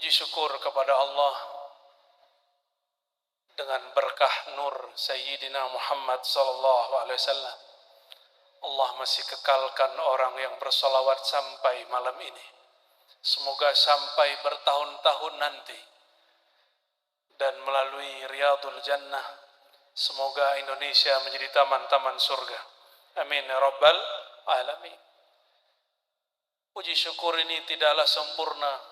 Puji syukur kepada Allah dengan berkah nur Sayyidina Muhammad sallallahu alaihi wasallam. Allah masih kekalkan orang yang bersolawat sampai malam ini. Semoga sampai bertahun-tahun nanti. Dan melalui Riyadul Jannah, semoga Indonesia menjadi taman-taman surga. Amin ya rabbal alamin. Puji syukur ini tidaklah sempurna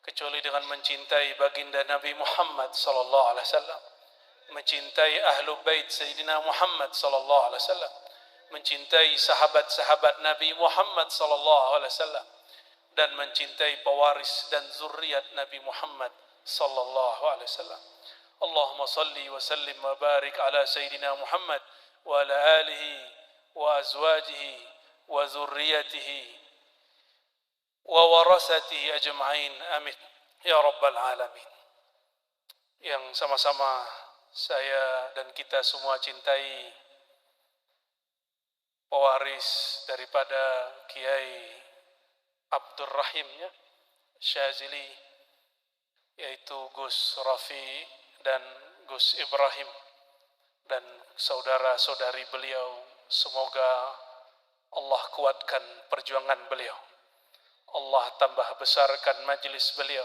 kecuali dengan mencintai baginda Nabi Muhammad sallallahu alaihi wasallam, mencintai ahlu bait Sayyidina Muhammad sallallahu alaihi wasallam, mencintai sahabat-sahabat Nabi Muhammad sallallahu alaihi wasallam, dan mencintai pewaris dan zuriat Nabi Muhammad sallallahu alaihi wasallam. Allahumma salli wa sallim wa barik ala Sayyidina Muhammad wa ala alihi wa azwajihi wa zurriyatihi wa warasatihi ajma'in, amin ya rabbal alamin. Yang sama-sama saya dan kita semua cintai pewaris daripada Kiai Abdul Rahim Syazili, yaitu Gus Rafi dan Gus Ibrahim, dan saudara-saudari beliau. Semoga Allah kuatkan perjuangan beliau, Allah tambah besarkan majlis beliau,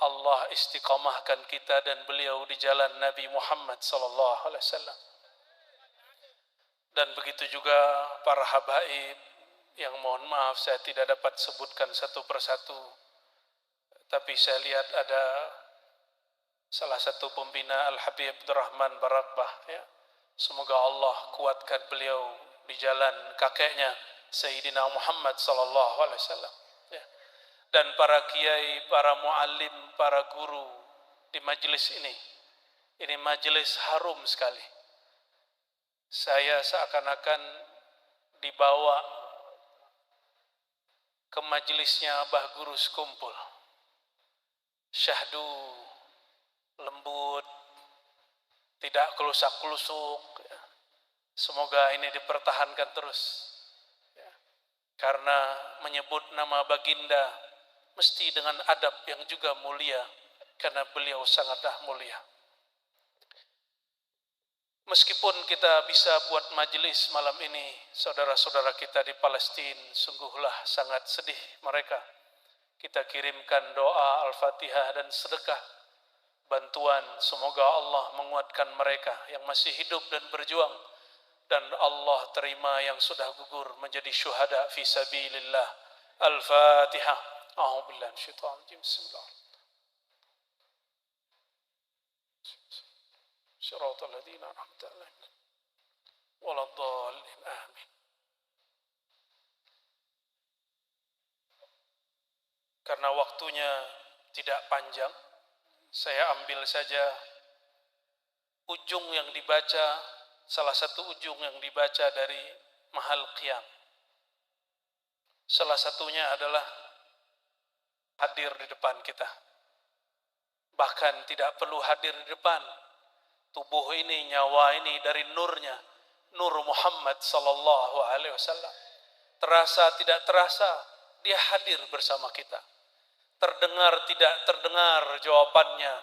Allah istiqamahkan kita dan beliau di jalan Nabi Muhammad sallallahu alaihi wasallam. Dan begitu juga para habaib yang mohon maaf saya tidak dapat sebutkan satu persatu, tapi saya lihat ada salah satu pembina Al-Habib Abdurrahman Barakbah, ya. Semoga Allah kuatkan beliau di jalan kakeknya Sayyidina Muhammad sallallahu alaihi wasallam, ya. Dan para kiai, para muallim, para guru di majelis ini majelis harum sekali. Saya seakan-akan dibawa ke majelisnya Abah Guru Sekumpul. Syahdu, lembut, tidak kelusak-kelusuk, ya. Semoga ini dipertahankan terus, ya. Karena menyebut nama baginda mesti dengan adab yang juga mulia, karena beliau sangatlah mulia. Meskipun kita bisa buat majelis malam ini, saudara-saudara kita di Palestina sungguhlah sangat sedih mereka. Kita kirimkan doa Al-Fatihah dan sedekah bantuan, semoga Allah menguatkan mereka yang masih hidup dan berjuang, dan Allah terima yang sudah gugur menjadi syuhada fi sabilillah. Al-Fatihah. A'udzubillahi minasyaitonir rajim. Bismillah. Shiratal ladzina an'amta 'alaihim waladdallin. Amin. Karena waktunya tidak panjang, saya ambil saja ujung yang dibaca, salah satu ujung yang dibaca dari Mahal Qiyam. Salah satunya adalah hadir di depan kita. Bahkan tidak perlu hadir di depan. Tubuh ini, nyawa ini dari nurnya, nur Muhammad sallallahu alaihi wasallam. Terasa tidak terasa, dia hadir bersama kita. Terdengar tidak terdengar jawabannya,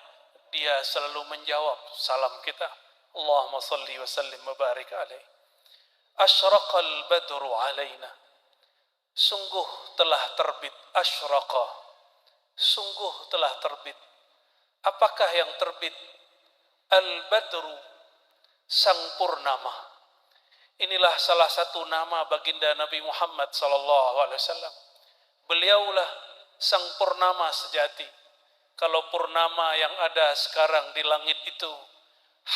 dia selalu menjawab salam kita. Allahumma salli wa sallim wa barik alaihi. Asyraqal badru alaina. Sungguh telah terbit, asyraqa. Sungguh telah terbit. Apakah yang terbit? Al-Badru, sang purnama. Inilah salah satu nama baginda Nabi Muhammad sallallahu alaihi wasallam. Beliaulah sang purnama sejati. Kalau purnama yang ada sekarang di langit itu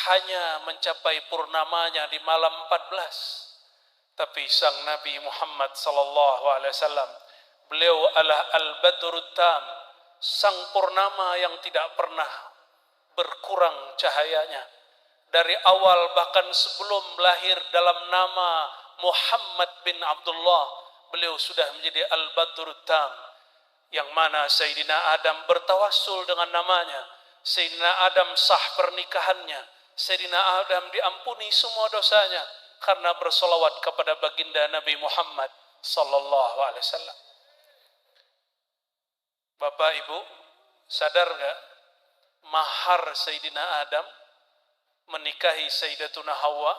hanya mencapai purnamanya di malam 14. Tapi sang Nabi Muhammad sallallahu alaihi wasallam, beliau adalah Al-Badrut Tam, sang purnama yang tidak pernah berkurang cahayanya. Dari awal bahkan sebelum lahir dalam nama Muhammad bin Abdullah, beliau sudah menjadi Al-Badrut Tam, yang mana Sayyidina Adam bertawassul dengan namanya. Sayyidina Adam sah pernikahannya. Sayyidina Adam diampuni semua dosanya karena bersolawat kepada baginda Nabi Muhammad sallallahu alaihi wasallam. Bapak Ibu Sadar gak? Mahar Sayyidina Adam menikahi Sayyidatuna Hawa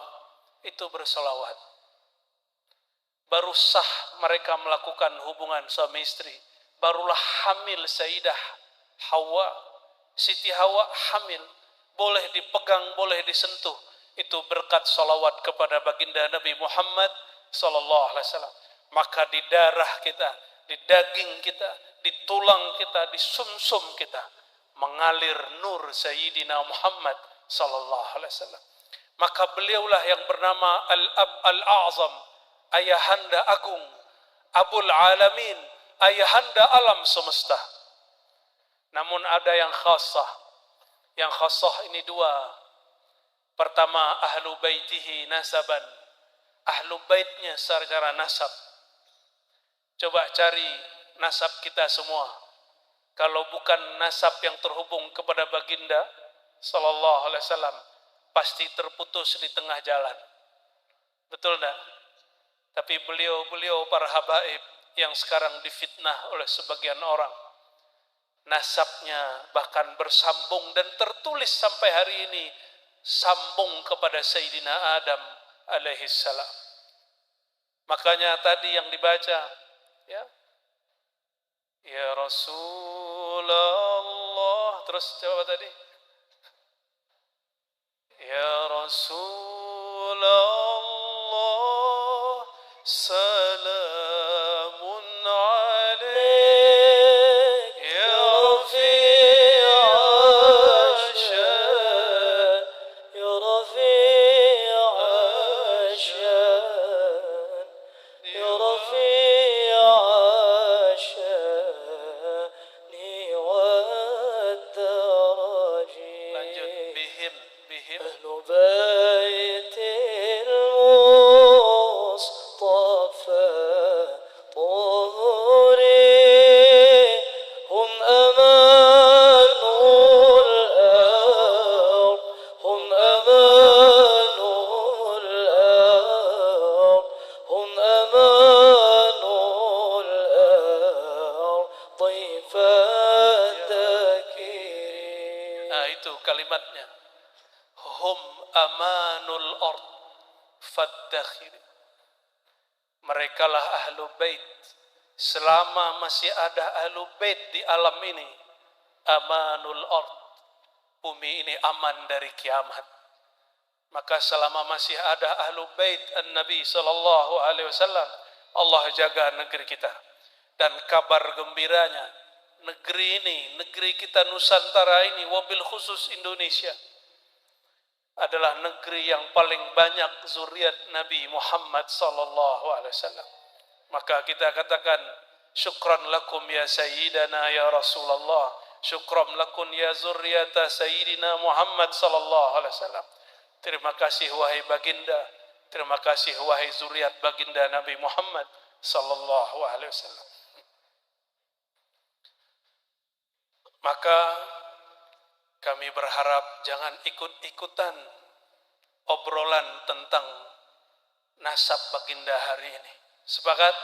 itu bersolawat. Baru sah mereka melakukan hubungan suami istri, barulah hamil Sayyidah Hawa. Siti Hawa hamil, boleh dipegang, boleh disentuh. Itu berkat salawat kepada baginda Nabi Muhammad sallallahu alaihi wasallam. Maka di darah kita, di daging kita, di tulang kita, di sumsum kita mengalir nur Sayyidina Muhammad sallallahu alaihi wasallam. Maka beliaulah yang bernama Al-Ab Al-A'zam, ayahanda agung, Abul Alamin, ayahanda alam semesta. Namun ada yang khasah. Yang khasah ini dua. Pertama, ahlu baitihi nasaban. Ahlu baitnya secara nasab. Coba cari nasab kita semua. Kalau bukan nasab yang terhubung kepada baginda sallallahu alaihi wasallam, pasti terputus di tengah jalan. Betul tak? Tapi beliau para habaib yang sekarang difitnah oleh sebagian orang, nasabnya bahkan bersambung dan tertulis sampai hari ini, sambung kepada Sayyidina Adam alaihi salam. Makanya tadi yang dibaca, ya, ya Rasulullah, terus coba tadi, ya Rasulullah, salamun alaik, ya Rafi'a syan, ya Rafi'a syan, ya Rafi'a syani wad daraji. Lanjut, bihim ahlu baitil Mustafa tuhuri hum amanul ard, hum amanul ard, hum amanul ard, taifat takirin. Nah, itu kalimatnya. Hum amanul ard faddakhir. Mereka lah ahlu bait. Selama masih ada ahlu bait di alam ini, amanul ard, bumi ini aman dari kiamat. Maka selama masih ada ahlu bait an-Nabi sallallahu alaihi wasallam, Allah jaga negeri kita. Dan kabar gembiranya, negeri ini, negeri kita Nusantara ini, wabil khusus Indonesia, adalah negeri yang paling banyak zuriat Nabi Muhammad sallallahu alaihi wasallam. Maka kita katakan, syukran lakum ya sayyidana ya Rasulullah, syukran lakum ya zurriyata sayyidina Muhammad sallallahu alaihi wasallam. Terima kasih wahai baginda, terima kasih wahai zuriat baginda Nabi Muhammad sallallahu alaihi wasallam. Maka kami berharap jangan ikut-ikutan obrolan tentang nasab baginda hari ini. Sepakat?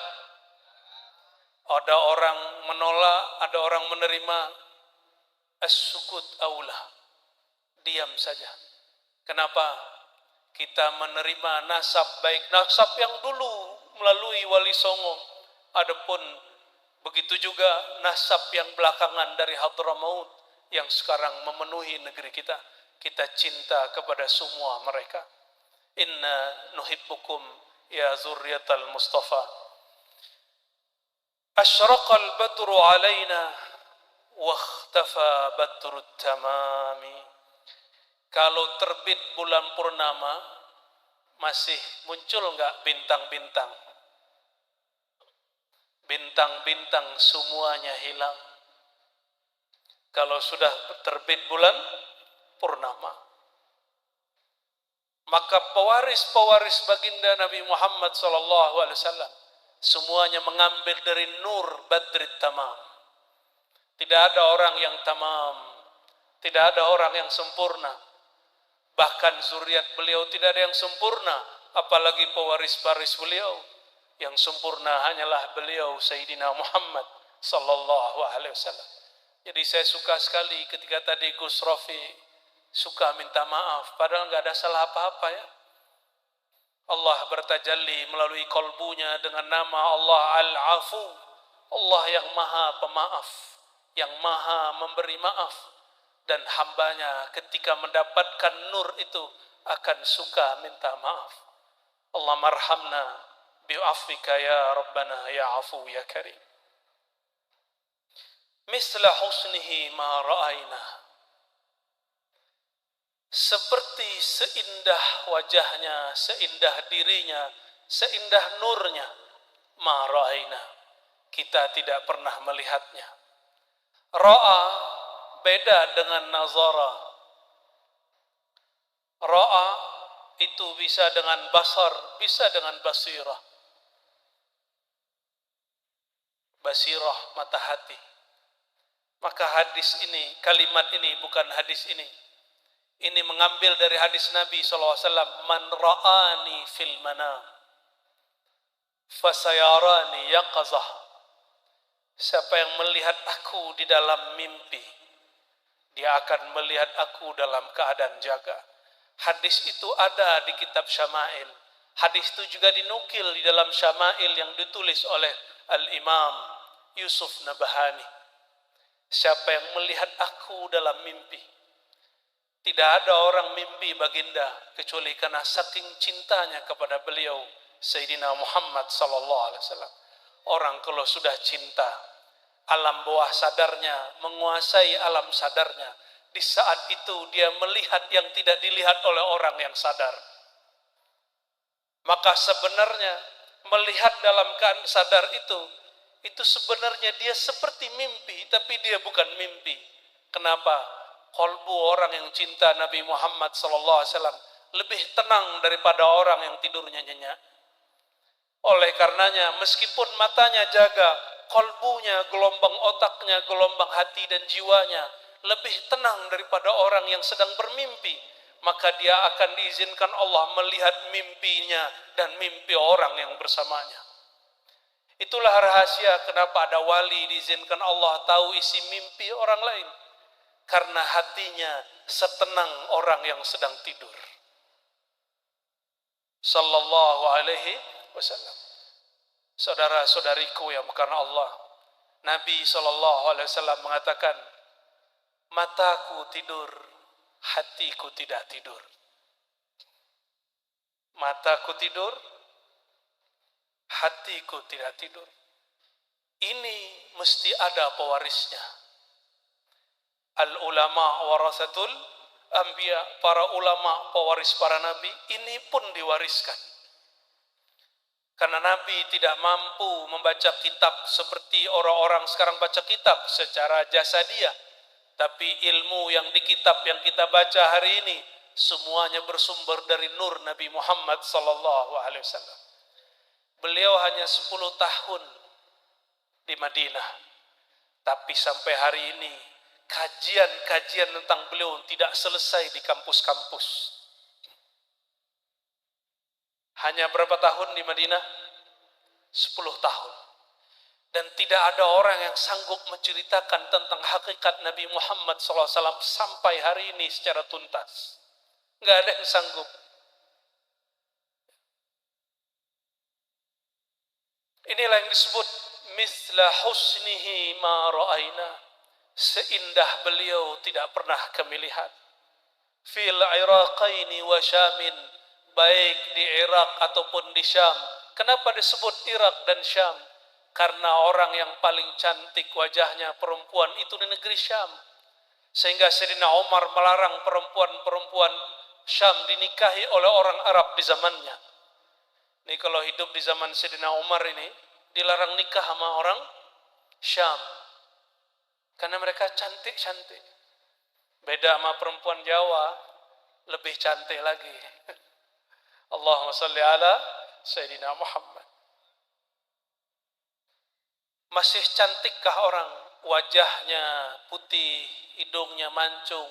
Ada orang menolak, ada orang menerima. As-sukut aula, diam saja. Kenapa? Kita menerima nasab baik nasab yang dulu melalui Wali Songo, adapun begitu juga nasab yang belakangan dari Hadramaut yang sekarang memenuhi negeri kita. Kita cinta kepada semua mereka. Inna nuhibbukum ya zurriyatal Mustafa. Asyraqal badru alaina wakhtafa badrut tamami. Kalau terbit bulan purnama, masih muncul enggak bintang-bintang? Bintang-bintang semuanya hilang. Kalau sudah terbit bulan purnama, maka pewaris-pewaris baginda Nabi Muhammad SAW semuanya mengambil dari nur badrit tamam. Tidak ada orang yang tamam, tidak ada orang yang sempurna. Bahkan zuriat beliau tidak ada yang sempurna, apalagi pewaris-pewaris beliau. Yang sempurna hanyalah beliau Sayyidina Muhammad sallallahu alaihi wasallam. Jadi saya suka sekali ketika tadi Gus Rofi suka minta maaf, padahal nggak ada salah apa-apa ya. Allah bertajalli melalui kolbunya dengan nama Allah Al-Afu, Allah yang maha pemaaf, yang maha memberi maaf. Dan hambanya ketika mendapatkan nur itu akan suka minta maaf. Allah marhamna bi'afwika ya Rabbana ya Afu ya Karim. Misla husnihi ma ra'ayna, seperti seindah wajahnya, seindah dirinya, seindah nurnya, ma ra'ayna, kita tidak pernah melihatnya. Ra'a beda dengan nazara. Ra'a itu bisa dengan basar, bisa dengan basirah. Basirah mata hati. Maka hadis ini, kalimat ini bukan hadis ini. Ini mengambil dari hadis Nabi SAW. Man ra'ani fil manam fasayarani yaqazah. Siapa yang melihat aku di dalam mimpi, dia akan melihat aku dalam keadaan jaga. Hadis itu ada di kitab Syama'il. Hadis itu juga dinukil di dalam Syama'il yang ditulis oleh Al-Imam Yusuf Nabahani. Siapa yang melihat aku dalam mimpi, tidak ada orang mimpi baginda kecuali karena saking cintanya kepada beliau Sayyidina Muhammad sallallahu alaihi wasallam. Orang kalau sudah cinta, alam bawah sadarnya menguasai alam sadarnya. Di saat itu dia melihat yang tidak dilihat oleh orang yang sadar. Maka sebenarnya melihat dalam keadaan sadar itu sebenarnya dia seperti mimpi, tapi dia bukan mimpi. Kenapa? Qalbu orang yang cinta Nabi Muhammad SAW lebih tenang daripada orang yang tidurnya nyenyak. Oleh karenanya, meskipun matanya jaga, qalbunya, gelombang otaknya, gelombang hati dan jiwanya lebih tenang daripada orang yang sedang bermimpi. Maka dia akan diizinkan Allah melihat mimpinya dan mimpi orang yang bersamanya. Itulah rahasia kenapa ada wali diizinkan Allah tahu isi mimpi orang lain. Karena hatinya setenang orang yang sedang tidur. Sallallahu alaihi wasallam. Saudara-saudariku yang karena Allah, Nabi sallallahu alaihi wasallam mengatakan, mataku tidur, hatiku tidak tidur. Mataku tidur, hatiku tidak tidur. Ini mesti ada pewarisnya. Al-ulama warasatul anbiya, para ulama pewaris para nabi, ini pun diwariskan. Karena Nabi tidak mampu membaca kitab seperti orang-orang sekarang baca kitab secara jasadiah. Tapi ilmu yang di kitab yang kita baca hari ini semuanya bersumber dari nur Nabi Muhammad SAW. Beliau hanya 10 tahun di Madinah. Tapi sampai hari ini kajian-kajian tentang beliau tidak selesai di kampus-kampus. Hanya berapa tahun di Madinah? 10 tahun. Dan tidak ada orang yang sanggup menceritakan tentang hakikat Nabi Muhammad SAW sampai hari ini secara tuntas. Nggak ada yang sanggup. Inilah yang disebut misla husnihi ma ra'ayna. Seindah beliau tidak pernah kami lihat. Fil Iraqaini wa Syamin, baik di Irak ataupun di Syam. Kenapa disebut Irak dan Syam? Karena orang yang paling cantik wajahnya perempuan itu di negeri Syam. Sehingga Sayyidina Umar melarang perempuan-perempuan Syam dinikahi oleh orang Arab di zamannya. Ini kalau hidup di zaman Sayyidina Umar ini, dilarang nikah sama orang Syam. Karena mereka cantik-cantik. Beda sama perempuan Jawa, lebih cantik lagi. Allahumma salli ala Sayyidina Muhammad. Masih cantikkah orang wajahnya putih, hidungnya mancung,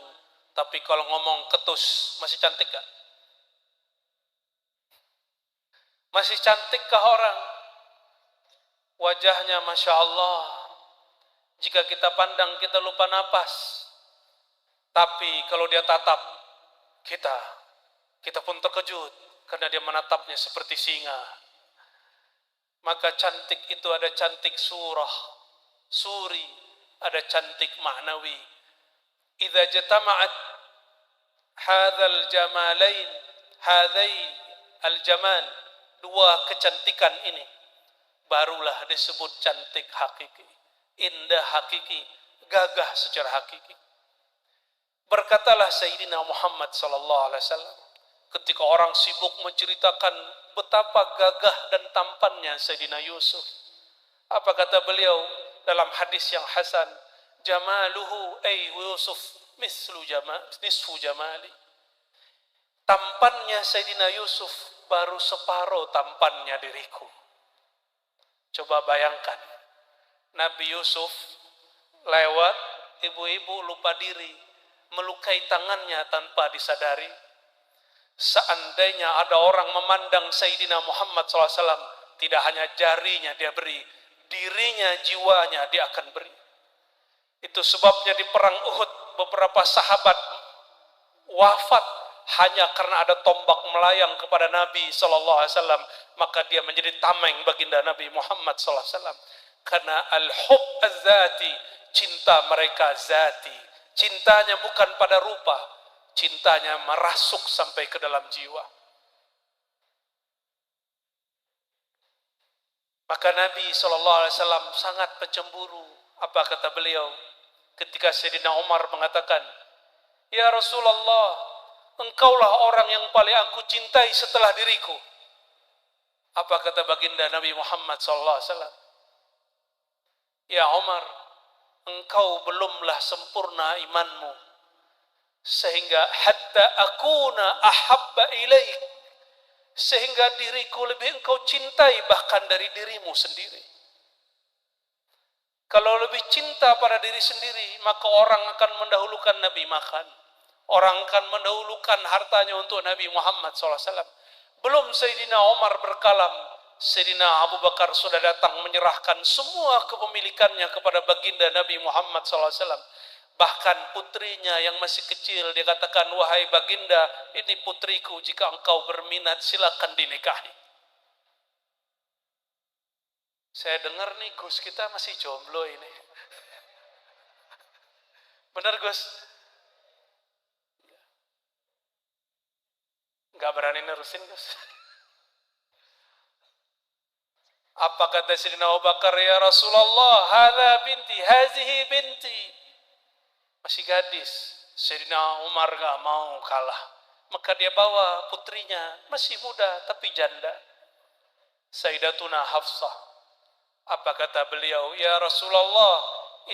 tapi kalau ngomong ketus, masih cantik gak? Masih cantikkah orang wajahnya Masya Allah, Jika kita pandang, kita lupa napas. Tapi kalau dia tatap kita, kita pun terkejut karena dia menatapnya seperti singa. Maka cantik itu ada cantik suri, ada cantik maknawi. Idza jatama'at hadzal jamalain, hadzai al-jamal, dua kecantikan ini, barulah disebut cantik hakiki, indah hakiki, gagah secara hakiki. Berkatalah Sayyidina Muhammad sallallahu alaihi wasallam ketika orang sibuk menceritakan betapa gagah dan tampannya Sayyidina Yusuf. Apa kata beliau dalam hadis yang hasan? Jamaluhu ay Yusuf nisfu jamali. Tampannya Sayyidina Yusuf baru separuh tampannya diriku. Coba bayangkan, Nabi Yusuf lewat, ibu-ibu lupa diri, melukai tangannya tanpa disadari. Seandainya ada orang memandang Sayyidina Muhammad SAW, tidak hanya jarinya dia beri, dirinya, jiwanya dia akan beri. Itu sebabnya di perang Uhud beberapa sahabat wafat hanya karena ada tombak melayang kepada Nabi SAW, maka dia menjadi tameng baginda Nabi Muhammad SAW. Karena al-hub az-zati, cinta mereka zati, cintanya bukan pada rupa, cintanya merasuk sampai ke dalam jiwa. Maka Nabi SAW sangat pencemburu. Apa kata beliau ketika Sayyidina Umar mengatakan, "Ya Rasulullah, engkaulah orang yang paling aku cintai setelah diriku." Apa kata baginda Nabi Muhammad SAW? "Ya Umar, engkau belumlah sempurna imanmu, sehingga hatta akuna ahabba ilaik, sehingga diriku lebih engkau cintai bahkan dari dirimu sendiri." Kalau lebih cinta pada diri sendiri, maka orang akan mendahulukan Nabi makan. Orang akan mendahulukan hartanya untuk Nabi Muhammad SAW. Belum Sayyidina Umar berkalam, Sayyidina Abu Bakar sudah datang menyerahkan semua kepemilikannya kepada baginda Nabi Muhammad SAW. Bahkan putrinya yang masih kecil, dia katakan, "Wahai baginda, ini putriku, jika engkau berminat silakan dinikahi." Saya dengar nih Gus kita masih jomblo ini. Benar Gus? Enggak berani nerusin Gus. Apa kata Sayyidina Abu Bakar? "Ya Rasulullah, hadza binti, hazihi binti." Masih gadis. Sayyidina Umar gak mau kalah. Maka dia bawa putrinya, masih muda tapi janda, Sayyidatuna Hafsah. Apa kata beliau? "Ya Rasulullah,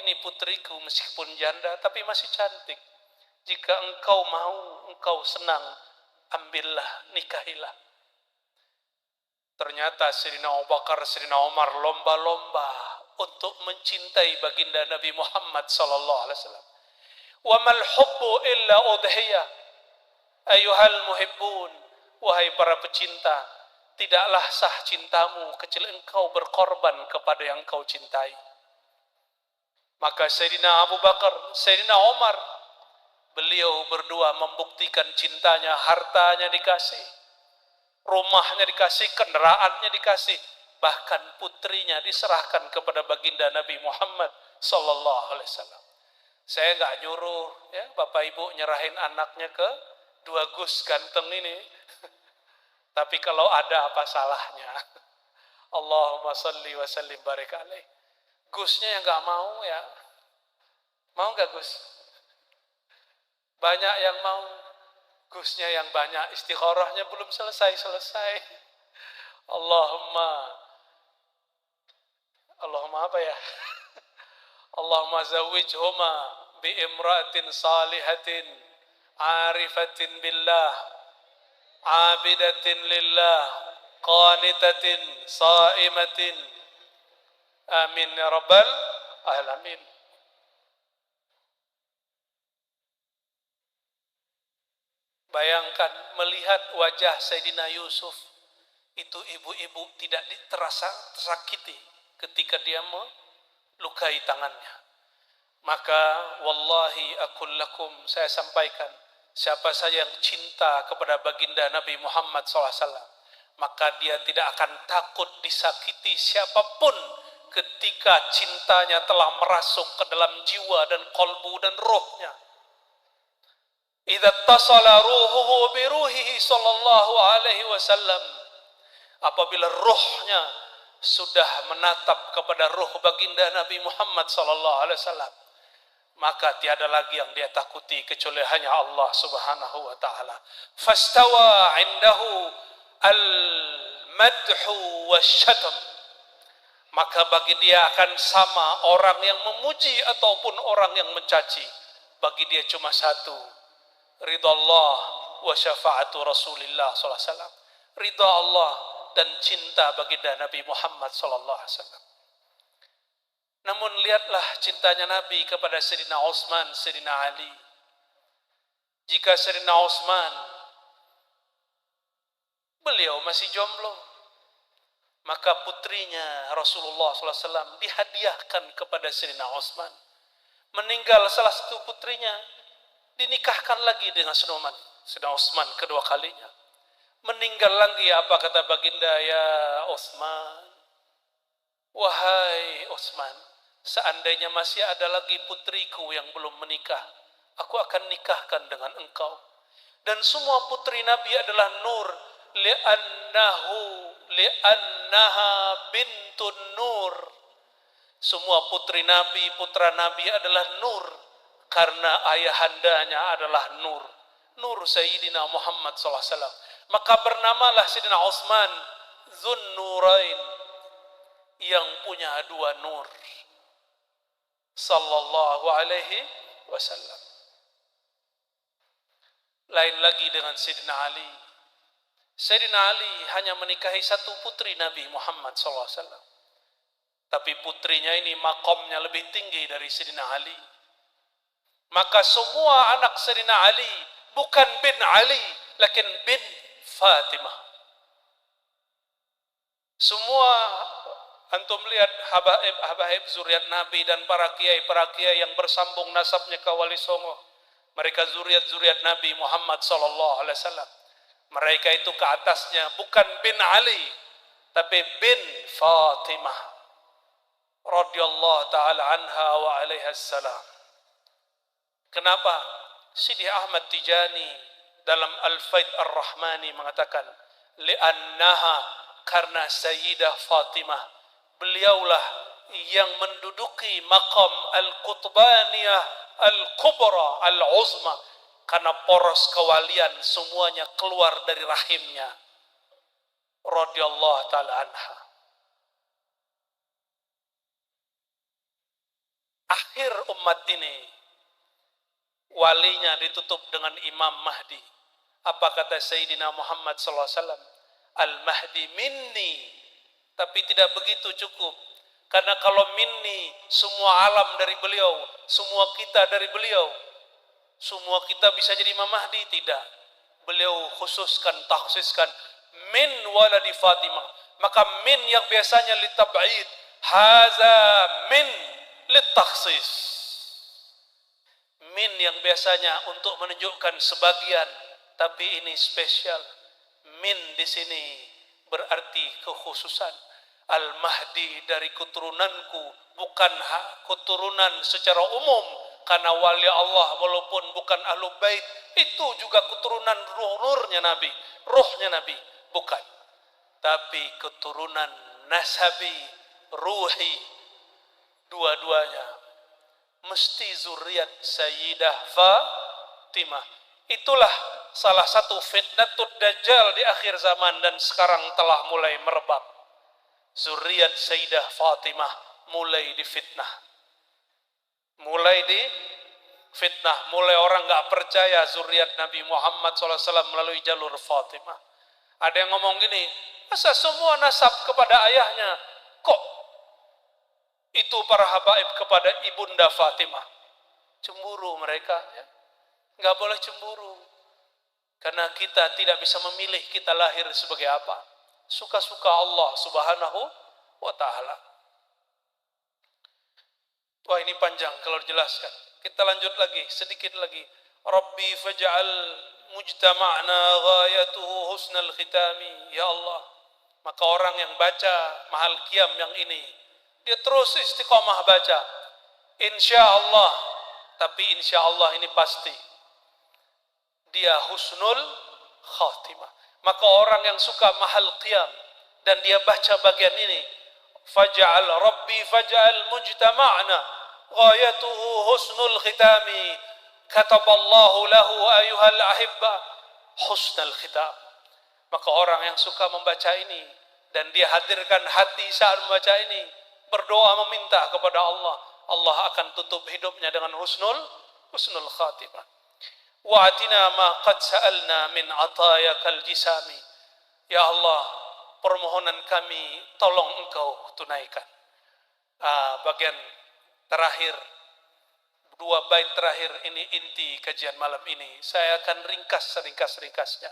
ini putriku meskipun janda tapi masih cantik. Jika engkau mau, engkau senang, ambillah, nikahilah." Ternyata Sayyidina Abu Bakar, Sayyidina Umar lomba-lomba untuk mencintai baginda Nabi Muhammad sallallahu alaihi wasallam. "Wa mal hubbu illa udhiyah ayuhal muhibbun." Wahai para pecinta, tidaklah sah cintamu kecuali engkau berkorban kepada yang engkau cintai. Maka Sayyidina Abu Bakar, Sayyidina Umar, beliau berdua membuktikan cintanya. Hartanya dikasih, rumahnya dikasih, kendaraannya dikasih, bahkan putrinya diserahkan kepada baginda Nabi Muhammad sallallahu alaihi wasallam. Saya nggak nyuruh ya Bapak Ibu nyerahin anaknya ke dua Gus ganteng ini. Tapi kalau ada apa salahnya? Allahumma salli wa sallim barik alaih. Gusnya yang nggak mau ya. Mau nggak Gus? Banyak yang mau. Gusnya yang banyak, istikharahnya belum selesai. Allahumma apa ya? Allahumma zawwijhuma bi imra'atin salihatin arifatin billah abidatin lillah qanitatin saimatin, amin ya rabbal alamin. Bayangkan melihat wajah Sayyidina Yusuf, itu ibu-ibu tidak terasa tersakiti ketika dia melukai tangannya. Maka wallahi aqul lakum, saya sampaikan, siapa saja yang cinta kepada baginda Nabi Muhammad SAW, maka dia tidak akan takut disakiti siapapun ketika cintanya telah merasuk ke dalam jiwa dan kolbu dan rohnya. Idza tasala ruhuhu bi ruhihi sallallahu alaihi wasallam, apabila rohnya sudah menatap kepada roh baginda Nabi Muhammad sallallahu alaihi wasallam, maka tiada lagi yang dia takuti kecuali hanya Allah Subhanahu wa taala. Fastawa indahu al-madhu wasyatm, maka bagi dia akan sama orang yang memuji ataupun orang yang mencaci. Bagi dia cuma satu, ridha Allah wa syafaatu Rasulillah sallallahu alaihi wasallam. Ridha Allah dan cinta baginda Nabi Muhammad sallallahu alaihi wasallam. Namun lihatlah cintanya Nabi kepada Sayyidina Utsman, Sayyidina Ali. Jika Sayyidina Utsman, beliau masih jomblo, maka putrinya Rasulullah SAW dihadiahkan kepada Sayyidina Utsman. Meninggal salah satu putrinya, dinikahkan lagi dengan Sayyidina Utsman kedua kalinya. Meninggal lagi, apa kata baginda? Ya Utsman, wahai Utsman, seandainya masih ada lagi putriku yang belum menikah, aku akan nikahkan dengan engkau. Dan semua putri Nabi adalah nur, li'annaha bintun nur. Semua putri Nabi, putra Nabi adalah nur, karena ayahandanya adalah nur. Nur Sayyidina Muhammad SAW. Maka bernamalah Sayyidina Utsman Dzun Nurain, yang punya dua nur, sallallahu alaihi wasallam. Lain lagi dengan Sayyidina Ali. Sayyidina Ali hanya menikahi satu putri Nabi Muhammad SAW. Tapi putrinya ini makomnya lebih tinggi dari Sayyidina Ali. Maka semua anak Sayyidina Ali bukan bin Ali, lakin bin Fatimah. Semua antum lihat habaib zuriat Nabi dan para kiai yang bersambung nasabnya ke Wali Songo. Mereka zuriat Nabi Muhammad sallallahu alaihi wasallam. Mereka itu ke atasnya bukan bin Ali, tapi bin Fatimah radhiyallahu taala anha wa alaiha salam. Kenapa? Sidi Ahmad Tijani dalam Al-Faid Ar-Rahmani mengatakan, li'annaha, karena Sayyidah Fatimah, beliaulah yang menduduki maqam al-qutbaniyah al-kubra al-uzma, karena poros kewalian semuanya keluar dari rahimnya radhiyallahu taala anha. Akhir umat ini walinya ditutup dengan Imam Mahdi. Apa kata Sayyidina Muhammad sallallahu alaihi wasallam? Al-Mahdi minni. Tapi tidak begitu cukup. Karena kalau minni, semua alam dari beliau, semua kita dari beliau, semua kita bisa jadi Imam Mahdi, tidak. Beliau khususkan, takhsiskan min waladi Fatimah. Maka min yang biasanya litab'id, haza min litakhsis. Min yang biasanya untuk menunjukkan sebagian, tapi ini spesial. Min di sini berarti kekhususan. Al-Mahdi dari keturunanku, bukan keturunan secara umum, karena wali Allah walaupun bukan ahlu bait, itu juga keturunan nurnya Nabi, rohnya Nabi, bukan. Tapi keturunan nasabi, ruhi, dua-duanya mesti zuriat Sayyidah Fatimah. Itulah salah satu fitnatud dajjal di akhir zaman dan sekarang telah mulai merebak. Zuriat Sayyidah Fatimah mulai difitnah. Mulai orang gak percaya zuriat Nabi Muhammad SAW melalui jalur Fatimah. Ada yang ngomong gini, masa semua nasab kepada ayahnya? Kok itu para habaib kepada ibunda Fatimah? Cemburu mereka, ya? Gak boleh cemburu. Karena kita tidak bisa memilih kita lahir sebagai apa. Suka-suka Allah Subhanahu wa ta'ala. Wah, ini panjang kalau dijelaskan. Kita lanjut lagi, sedikit lagi. Rabbi faj'al mujtama'na ghayatuhu husnal khitami. Ya Allah, maka orang yang baca mahal qiyam yang ini, dia terus istiqomah baca. Insya Allah, tapi insya Allah ini pasti dia husnul khatimah. Maka orang yang suka mahal qiyam dan dia baca bagian ini, faj'al rabbi faj'al mujtama'na ghayatuhu husnul khitami, kataballahu lahu ayuhal ahibba husnul khitam. Maka orang yang suka membaca ini dan dia hadirkan hati saat membaca ini, berdoa meminta kepada Allah, Allah akan tutup hidupnya dengan husnul khatimah. Wa atina ma qad sa'alna min atayakal jisami. Ya Allah, permohonan kami tolong Engkau tunaikan. Bagian terakhir, 2 bait terakhir ini inti kajian malam ini. Saya akan ringkas-ringkasnya.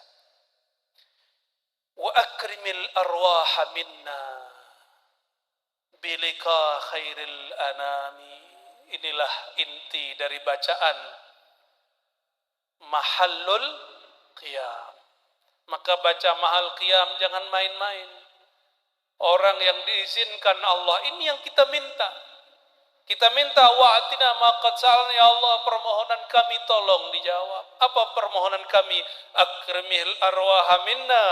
Wa akrimil arwaha minna bilika khairil anami. Inilah inti dari bacaan mahallul qiyam. Maka baca mahal qiyam jangan main-main. Orang yang diizinkan Allah, ini yang kita minta. Kita minta wa'atina ma qad sa'alna, ya Allah, permohonan kami tolong dijawab. Apa permohonan kami? Akrimil arwaha minna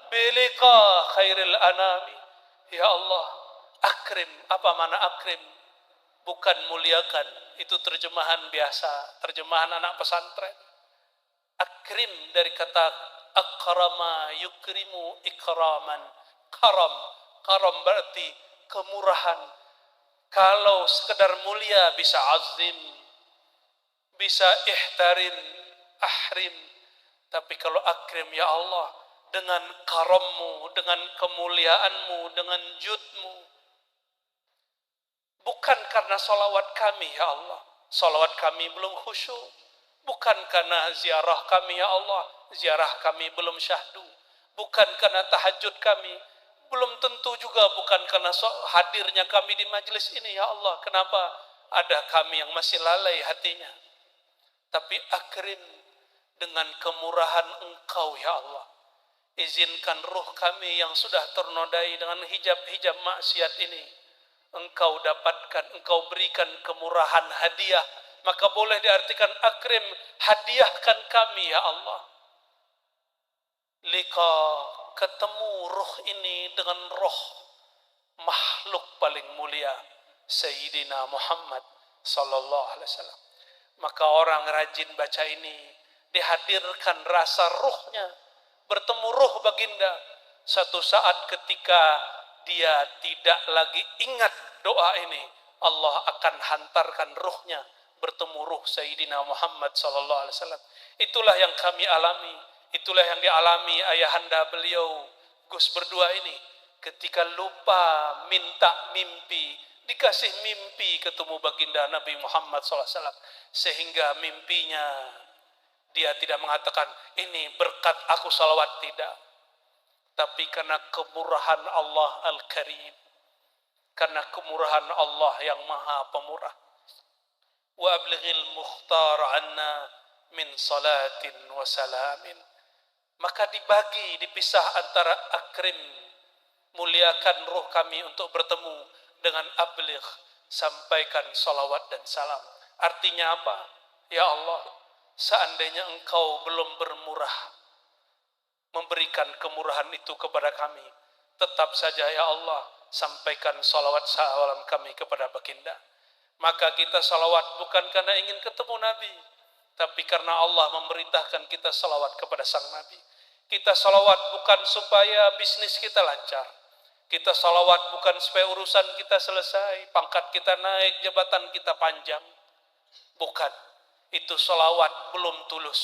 bilika khairil anami. Ya Allah, akrim. Apa mana akrim? Bukan muliakan. Itu terjemahan biasa, terjemahan anak pesantren. Akrim dari kata akrama yukrimu ikraman. Karam berarti kemurahan. Kalau sekedar mulia bisa azim, bisa ihtarim, ahrim. Tapi kalau akrim, ya Allah, dengan karammu, dengan kemuliaanmu, dengan judmu. Bukan karena salawat kami, ya Allah. Salawat kami belum khusyuk. Bukan karena ziarah kami, ya Allah. Ziarah kami belum syahdu. Bukan karena tahajud kami. Belum tentu juga bukan karena hadirnya kami di majlis ini, ya Allah. Kenapa? Ada kami yang masih lalai hatinya. Tapi akrim dengan kemurahan Engkau, ya Allah. Izinkan ruh kami yang sudah ternodai dengan hijab-hijab maksiat ini, Engkau dapatkan, Engkau berikan kemurahan hadiah. Maka boleh diartikan akrim, hadiahkan kami, ya Allah. Lika, ketemu ruh ini dengan roh makhluk paling mulia, Sayyidina Muhammad sallallahu alaihi wasallam. Maka orang rajin baca ini dihadirkan rasa ruhnya, bertemu ruh baginda. Satu saat ketika dia tidak lagi ingat doa ini, Allah akan hantarkan ruhnya bertemu ruh Sayyidina Muhammad sallallahu alaihi wasallam. Itulah yang kami alami, itulah yang dialami ayahanda beliau Gus berdua ini. Ketika lupa minta mimpi, dikasih mimpi ketemu baginda Nabi Muhammad sallallahu alaihi wasallam, sehingga mimpinya dia tidak mengatakan ini berkat aku salawat, tidak. Tapi karena kemurahan Allah Al-Karim, karena kemurahan Allah yang maha pemurah. Wa ablighil mukhtar anna min salatin wa salamin. Maka dibagi, dipisah antara akrim, muliakan ruh kami untuk bertemu, dengan abligh, sampaikan salawat dan salam. Artinya apa? Ya Allah, seandainya Engkau belum bermurah memberikan kemurahan itu kepada kami, tetap saja ya Allah, sampaikan salawat salam kami kepada baginda. Maka kita salawat bukan karena ingin ketemu Nabi, tapi karena Allah memerintahkan kita salawat kepada sang Nabi. Kita salawat bukan supaya bisnis kita lancar. Kita salawat bukan supaya urusan kita selesai, pangkat kita naik, jabatan kita panjang. Bukan. Itu salawat belum tulus.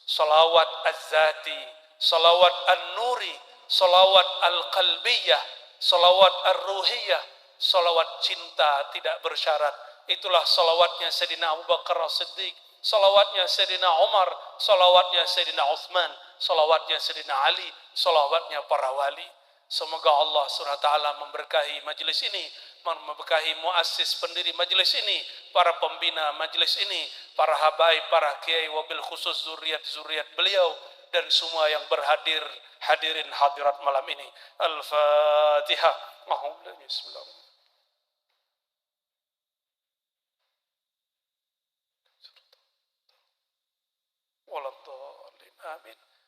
Salawat az-zati, salawat an-nuri, salawat al-qalbiyah, salawat ar-ruhiyah, salawat cinta tidak bersyarat. Itulah salawatnya Sayyidina Abu Bakar As-Siddiq, salawatnya Sayyidina Umar, salawatnya Sayyidina Uthman, salawatnya Sayyidina Ali, salawatnya para wali. Semoga Allah SWT memberkahi majelis ini, memberkahi muassis pendiri majelis ini, para pembina majelis ini, para habaib, para kiai, wabil khusus zuriat-zuriat beliau, dan semua yang hadirin hadirat malam ini. Al-Fatihah. Bismillah. Waladhdallin. Amin.